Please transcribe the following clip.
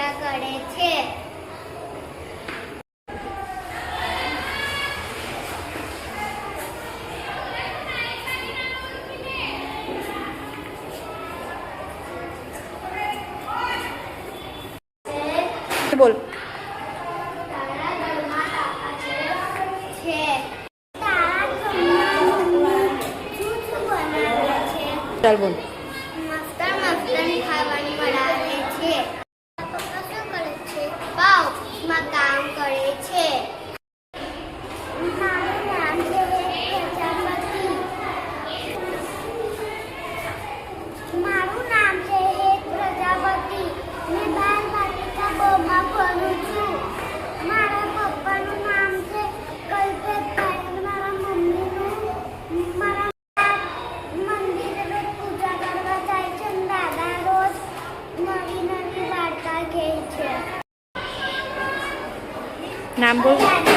પૂજા કરે છે. બોલ. તારા ઘરમાં કાકા છે. તારા ઘરમાં શું બનાવે છે? ચાલ બોલ. મસ્તન ખાવાનું બનાવે છે. પપ્પા શું કરે છે? ઓફિસમાં કામ કરે છે. મારું નામ છે પ્રજાપતિ. મારું નામ છે પ્રજાપતિ. મેં બાલવાટિકામાં ભણું છું. મારા પપ્પાનું નામ છે કલ્પેશભાઈ. મારા મમ્મીનું મારા મંદિરે રોજ પૂજા કરવા જાય છે. દાદા રોજ નવી નવી વાર્તા કહે છે. નામ બોલ.